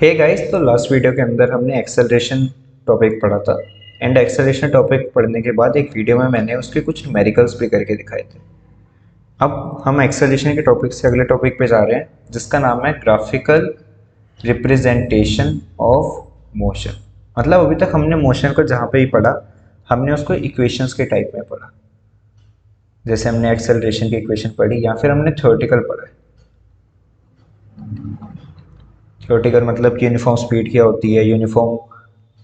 Hey guys, तो last video के अंदर हमने एक्सेलरेशन टॉपिक पढ़ा था। एंड एक्सेलरेशन टॉपिक पढ़ने के बाद एक वीडियो में मैंने उसके कुछ न्यूमेरिकल्स भी करके दिखाए थे। अब हम एक्सेलरेशन के टॉपिक से अगले टॉपिक पे जा रहे हैं, जिसका नाम है ग्राफिकल रिप्रेजेंटेशन ऑफ मोशन। मतलब अभी तक हमने मोशन को जहाँ पे ही पढ़ा, हमने उसको इक्वेशंस के टाइप में पढ़ा। जैसे हमने एक्सेलरेशन की इक्वेशन पढ़ी या फिर हमने थ्योरेटिकल पढ़ा है। थ्योरेटिकल मतलब कि यूनिफॉर्म स्पीड क्या होती है, यूनिफॉर्म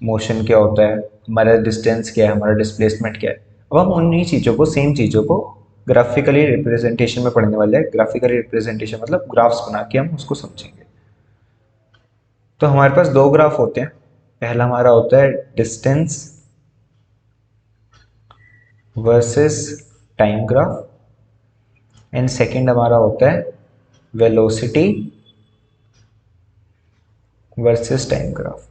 मोशन क्या होता है, हमारा डिस्टेंस क्या है, हमारा डिस्प्लेसमेंट क्या है। अब हम उन्हीं चीज़ों को, सेम चीज़ों को ग्राफिकली रिप्रेजेंटेशन में पढ़ने वाले हैं। ग्राफिकली रिप्रेजेंटेशन मतलब ग्राफ्स बना के हम उसको समझेंगे। तो हमारे पास दो ग्राफ होते हैं। पहला हमारा होता है distance versus time graph and second हमारा होता है वेलोसिटी वर्सेस टाइम ग्राफ।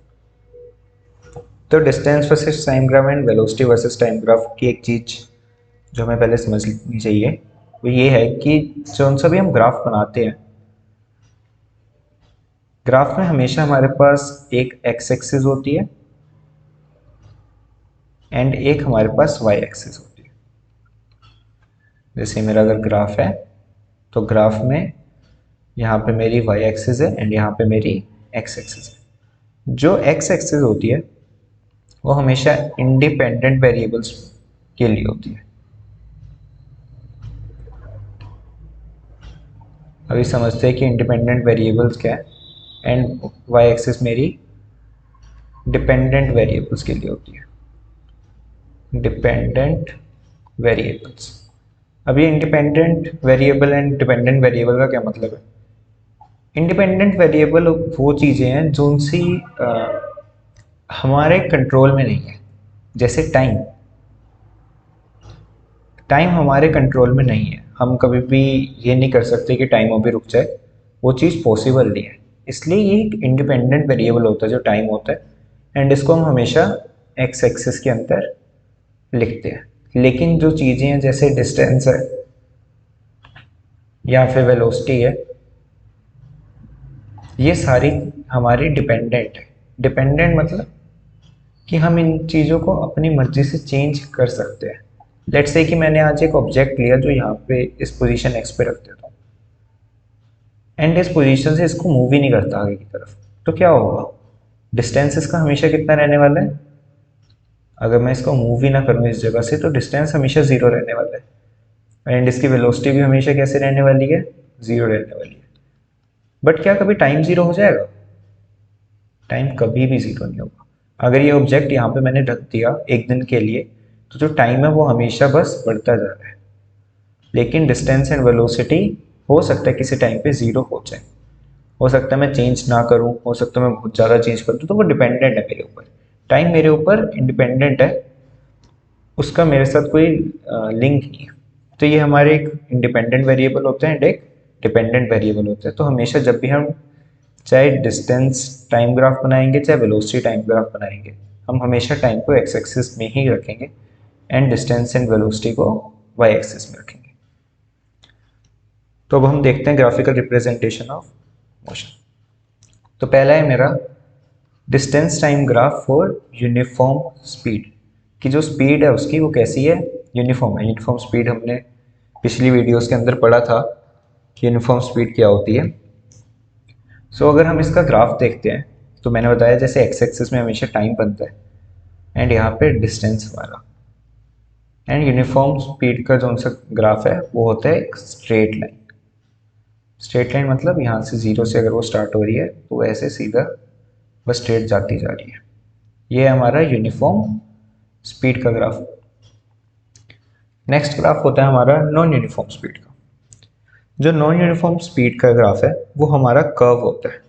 तो distance versus time graph and velocity versus time graph की एक चीज़ जो हमें पहले समझनी चाहिए वो ये है कि जो सभी हम ग्राफ बनाते हैं, ग्राफ में हमेशा हमारे पास एक एक्स एक्सिस होती है एंड एक हमारे पास वाई एक्सिस होती है। जैसे मेरा अगर ग्राफ है तो ग्राफ में यहाँ पे मेरी वाई एक्सिस है एंड यहाँ पे मेरी एक्स एक्सिस है। जो एक्स एक्सिस होती है वो हमेशा इंडिपेंडेंट वेरिएबल्स के लिए होती है। अभी समझते हैं कि इंडिपेंडेंट वेरिएबल्स क्या है एंड वाई एक्सिस मेरी डिपेंडेंट वेरिएबल्स के लिए होती है। Dependent variables. अब ये independent variable and dependent variable का क्या मतलब है? इंडिपेंडेंट वेरिएबल वो चीज़ें हैं जो उनसी हमारे कंट्रोल में नहीं है। जैसे टाइम, टाइम हमारे कंट्रोल में नहीं है। हम कभी भी ये नहीं कर सकते कि टाइम अभी रुक जाए, वो चीज़ पॉसिबल नहीं है। इसलिए ये एक इंडिपेंडेंट वेरिएबल होता है जो टाइम होता है एंड इसको हम हमेशा एक्स एक्सिस के अंदर लिखते हैं। लेकिन जो चीज़ें हैं जैसे डिस्टेंस है या फिर वेलोसिटी है, ये सारी हमारी डिपेंडेंट है। डिपेंडेंट मतलब कि हम इन चीज़ों को अपनी मर्जी से चेंज कर सकते हैं। लेट्स से कि मैंने आज एक ऑब्जेक्ट लिया जो यहाँ पे इस पोजीशन एक्स पे रख देता हूँ एंड इस पोजीशन से इसको मूव ही नहीं करता आगे की तरफ, तो क्या होगा? डिस्टेंस इसका हमेशा कितना रहने वाला है? अगर मैं इसको मूव ही ना करूँ इस जगह से तो डिस्टेंस हमेशा ज़ीरो रहने वाला है एंड इसकी वेलोसिटी भी हमेशा कैसे रहने वाली है? ज़ीरो रहने वाली है। बट क्या कभी टाइम ज़ीरो हो जाएगा? टाइम कभी भी ज़ीरो नहीं होगा। अगर ये ऑब्जेक्ट यहाँ पे मैंने रख दिया एक दिन के लिए, तो जो टाइम है वो हमेशा बस बढ़ता जा रहा है। लेकिन डिस्टेंस एंड वेलोसिटी हो सकता है किसी टाइम पे ज़ीरो हो जाए, हो सकता है मैं चेंज ना करूँ, हो सकता है मैं बहुत ज़्यादा चेंज कर दूँ, तो वो डिपेंडेंट है मेरे ऊपर। टाइम मेरे ऊपर इंडिपेंडेंट है, उसका मेरे साथ कोई लिंक नहीं है। तो ये हमारे एक इंडिपेंडेंट वेरिएबल होते हैं एंड एक डिपेंडेंट वेरिएबल होता है। तो हमेशा जब भी हम चाहे डिस्टेंस टाइम ग्राफ बनाएंगे चाहे वेलोसिटी टाइम ग्राफ बनाएंगे, हम हमेशा टाइम को एक्स एक्सिस में ही रखेंगे एंड डिस्टेंस एंड वेलोसिटी को वाई एक्सिस में रखेंगे। तो अब हम देखते हैं ग्राफिकल रिप्रेजेंटेशन ऑफ मोशन। तो पहला है मेरा distance time graph for uniform speed. की जो स्पीड है उसकी वो कैसी है? यूनिफॉर्म है। यूनिफॉर्म स्पीड हमने पिछली वीडियोस के अंदर पढ़ा था कि यूनिफॉर्म स्पीड क्या होती है। सो अगर हम इसका ग्राफ देखते हैं तो मैंने बताया जैसे एक्स एक्सिस में हमेशा टाइम बनता है एंड यहाँ पे डिस्टेंस हमारा, एंड यूनिफॉर्म स्पीड का जो सा ग्राफ है वो होता है एक स्ट्रेट लाइन। स्ट्रेट लाइन मतलब यहाँ से ज़ीरो से अगर वो स्टार्ट हो रही है तो ऐसे सीधा बस स्ट्रेट जाती जा रही है। ये हमारा यूनिफॉर्म स्पीड का ग्राफ। नेक्स्ट ग्राफ होता है हमारा नॉन यूनिफॉर्म स्पीड का। जो नॉन यूनिफॉर्म स्पीड का ग्राफ है वो हमारा कर्व होता है।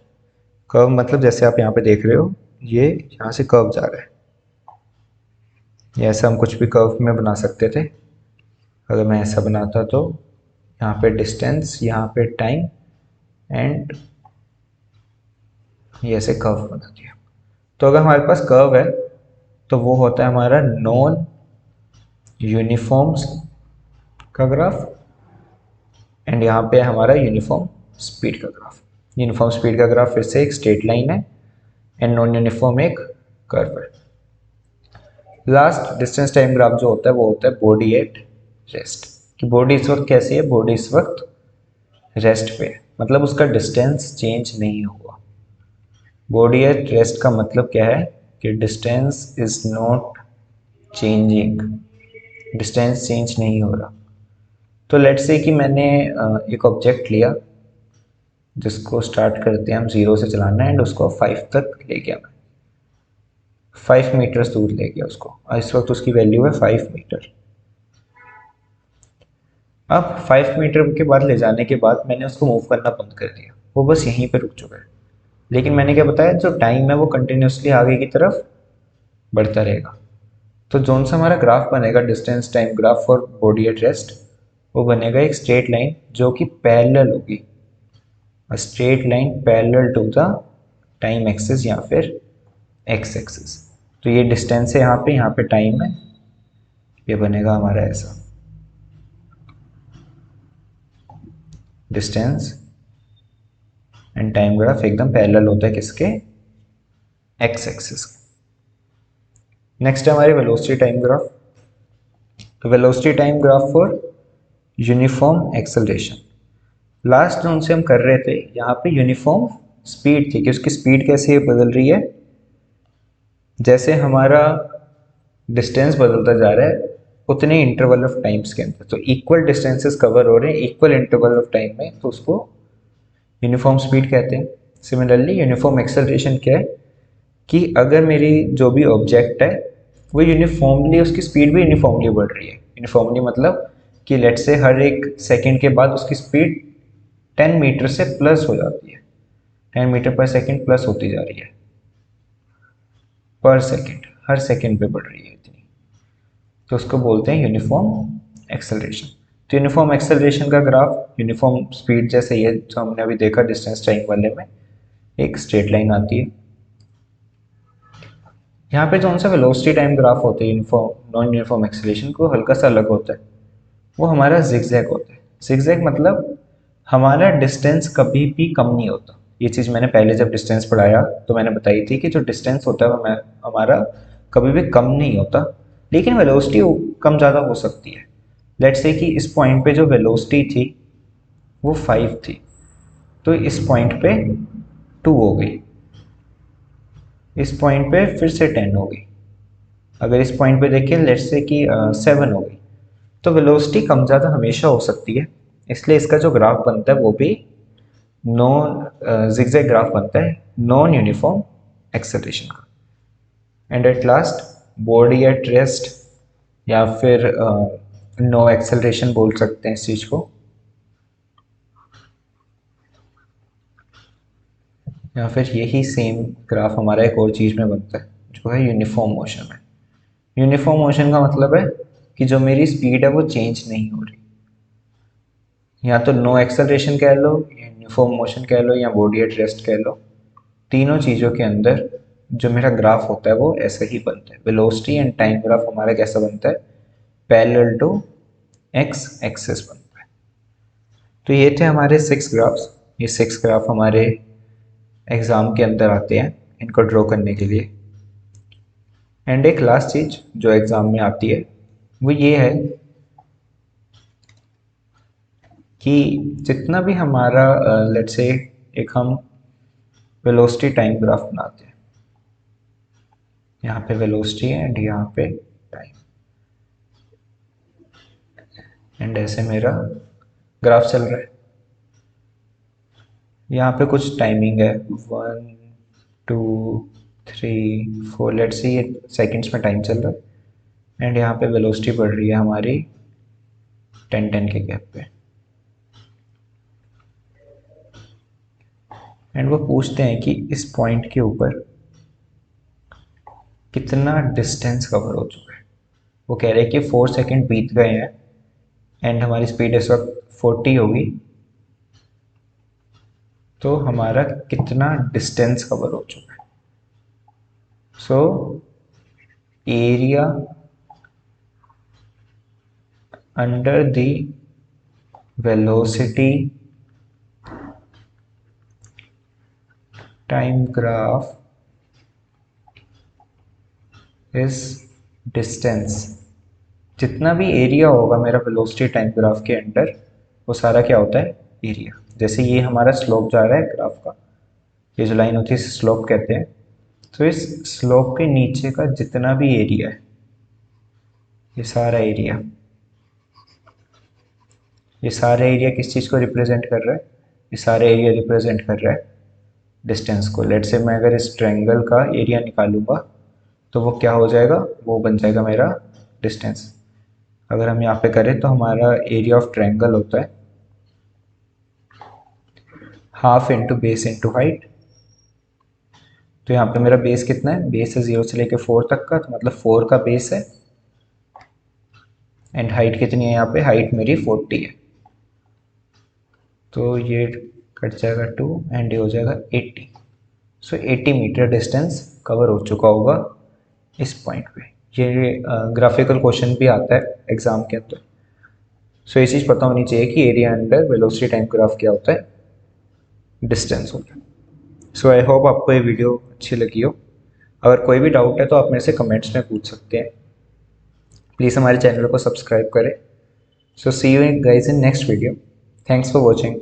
कर्व मतलब जैसे आप यहाँ पे देख रहे हो, ये यहाँ से कर्व जा रहा है। ये ऐसा हम कुछ भी कर्व में बना सकते थे। अगर मैं ऐसा बनाता तो यहाँ पे डिस्टेंस, यहाँ पे टाइम एंड ये ऐसे कर्व बना दिया। तो अगर हमारे पास कर्व है तो वो होता है हमारा नॉन यूनिफॉर्म का ग्राफ एंड यहाँ पे हमारा यूनिफॉर्म स्पीड का ग्राफ। यूनिफॉर्म स्पीड का ग्राफ फिर से एक स्ट्रेट लाइन है एंड नॉन यूनिफॉर्म एक कर्व है। लास्ट डिस्टेंस टाइम ग्राफ जो होता है वो होता है बॉडी एट रेस्ट, कि बॉडी इस वक्त कैसी है, बॉडी इस वक्त रेस्ट पे है, मतलब उसका डिस्टेंस चेंज नहीं हुआ। बॉडी एट रेस्ट का मतलब क्या है कि distance is not changing, distance change नहीं हो रहा। तो लेट्स से कि मैंने एक ऑब्जेक्ट लिया जिसको स्टार्ट करते हैं हम 0 से चलाना है एंड उसको 5 तक ले गया, मैं 5 मीटर्स दूर ले गया उसको, और इस वक्त उसकी वैल्यू है 5 मीटर। अब 5 मीटर के बाद ले जाने के बाद मैंने उसको मूव करना बंद कर दिया, वो बस यहीं पे रुक चुका है। लेकिन मैंने क्या बताया, जो टाइम है वो कंटिन्यूसली आगे की तरफ बढ़ता रहेगा। तो जोन सा हमारा ग्राफ बनेगा, distance time graph for body at rest, वो बनेगा एक स्ट्रेट लाइन जो कि पैरेलल होगी, straight line parallel to the time axis या फिर एक्स एक्सिस। तो ये डिस्टेंस है यहाँ पे टाइम है, ये बनेगा हमारा ऐसा डिस्टेंस एंड टाइम ग्राफ एकदम पैरेलल होता है किसके, एक्स एक्सिस। नेक्स्ट है हमारी वेलोसिटी टाइम ग्राफ। तो velocity time graph for uniform acceleration. Last जो उनसे हम कर रहे थे यहाँ पे यूनिफॉर्म स्पीड थी, कि उसकी स्पीड कैसे बदल रही है, जैसे हमारा डिस्टेंस बदलता जा रहा है उतने इंटरवल ऑफ टाइम्स के अंदर, तो इक्वल डिस्टेंसेस कवर हो रहे हैं इक्वल इंटरवल ऑफ टाइम में, तो उसको यूनिफॉर्म स्पीड कहते हैं। सिमिलरली यूनिफॉर्म एक्सेलरेशन क्या है, कि अगर मेरी जो भी ऑब्जेक्ट है वो यूनिफॉर्मली, उसकी स्पीड भी यूनिफॉर्मली बढ़ रही है। यूनिफॉर्मली मतलब कि लेट से हर एक सेकंड के बाद उसकी स्पीड 10 मीटर से प्लस हो जाती है, 10 मीटर पर सेकंड प्लस होती जा रही है पर सेकंड, हर सेकंड पे बढ़ रही है इतनी, तो उसको बोलते हैं यूनिफॉर्म एक्सेलरेशन। तो यूनिफॉर्म एक्सेलरेशन का ग्राफ यूनिफॉर्म स्पीड जैसे ही है, जो हमने अभी देखा डिस्टेंस टाइम वाले में, एक स्ट्रेट लाइन आती है। यहाँ पे जो सा वेलोसिटी टाइम ग्राफ होता है यूनिफॉर्म नॉन यूनिफॉर्म एक्सेलरेशन को हल्का सा अलग होता है, वो हमारा जिगजैग होता है। जिगजैग मतलब हमारा डिस्टेंस कभी भी कम नहीं होता। ये चीज़ मैंने पहले जब डिस्टेंस पढ़ाया तो मैंने बताई थी कि जो डिस्टेंस होता है वो हमारा कभी भी कम नहीं होता, लेकिन वेलोसिटी कम ज़्यादा हो सकती है। लेट्स से कि इस पॉइंट पे जो वेलोसिटी थी वो 5 थी, तो इस पॉइंट पे 2 हो गई, इस पॉइंट पे फिर से 10 हो गई, अगर इस पॉइंट पे देखें लेट्स से कि 7 हो गई। तो वेलोसिटी कम ज़्यादा हमेशा हो सकती है, इसलिए इसका जो ग्राफ बनता है वो भी नॉन जिगजैग ग्राफ बनता है, नॉन यूनिफॉर्म एक्सेलरेशन का। And at last body at rest या फिर नो एक्सेलरेशन बोल सकते हैं इस चीज़ को, या फिर यही सेम ग्राफ हमारा एक और चीज़ में बनता है जो है यूनिफॉर्म मोशन में। यूनिफॉर्म मोशन का मतलब है कि जो मेरी स्पीड है वो चेंज नहीं हो रही, या तो नो एक्सेलरेशन कह लो, यूनिफॉर्म मोशन कह लो, या बॉडी एट रेस्ट कह लो, तीनों चीज़ों के अंदर जो मेरा ग्राफ होता है वो ऐसा ही बनता है। वेलोसिटी एंड टाइम ग्राफ हमारा कैसा बनता है, पैरेलल टू एक्स एक्सिस बनता है। तो ये थे हमारे 6 ग्राफ्स, ये 6 ग्राफ हमारे एग्ज़ाम के अंदर आते हैं इनको ड्रॉ करने के लिए। एंड एक लास्ट चीज़ जो एग्ज़ाम में आती है वो ये है कि जितना भी हमारा लेट्स से एक हम वेलोसिटी टाइम ग्राफ बनाते हैं, यहाँ पे वेलोसिटी है एंड यहाँ पे टाइम, एंड ऐसे मेरा ग्राफ चल रहा है। यहाँ पे कुछ टाइमिंग है 1 2 3 4, लेट्स से ये सेकंड्स में टाइम चल रहा है, एंड यहाँ पे वेलोसिटी बढ़ रही है हमारी 10 के गैप पे। एंड वो पूछते हैं कि इस पॉइंट के ऊपर कितना डिस्टेंस कवर हो चुका है। वो कह रहे हैं कि 4 सेकंड बीत गए हैं एंड हमारी स्पीड इस वक्त 40 होगी, तो हमारा कितना डिस्टेंस कवर हो चुका है। So area under the velocity time graph is distance. जितना भी एरिया होगा मेरा वेलोसिटी टाइम ग्राफ के अंडर, वो सारा क्या होता है, एरिया। जैसे ये हमारा स्लोप जा रहा है ग्राफ का, ये जो लाइन होती है इसे स्लोप कहते हैं। तो इस स्लोप के नीचे का जितना भी एरिया है, ये सारा एरिया, ये सारा एरिया किस चीज़ को रिप्रेजेंट कर रहा है, ये सारा एरिया रिप्रेजेंट कर रहा है डिस्टेंस को। लेट से मैं अगर इस ट्रायंगल का एरिया निकालूंगा तो वो क्या हो जाएगा, वो बन जाएगा मेरा डिस्टेंस। अगर हम यहाँ पे करें तो हमारा एरिया ऑफ ट्रायंगल होता है half into base into height. तो यहाँ पे मेरा बेस कितना है, बेस है 0 से लेके 4 तक का, तो मतलब 4 का बेस है। एंड हाइट कितनी है, यहाँ पे हाइट मेरी 40 है। तो ये कट जाएगा 2 एंड ये हो जाएगा 80। सो 80 मीटर डिस्टेंस कवर हो चुका होगा इस पॉइंट पे। ये ग्राफिकल क्वेश्चन भी आता है एग्जाम के अंदर। सो ये चीज़ पता होनी चाहिए कि area under velocity time graph क्या होता है, डिस्टेंस होता है। सो आई होप आपको ये वीडियो अच्छी लगी हो। अगर कोई भी डाउट है तो आप मेरे से कमेंट्स में पूछ सकते हैं। प्लीज़ हमारे चैनल को सब्सक्राइब करें। So see you guys in next video. Thanks for watching.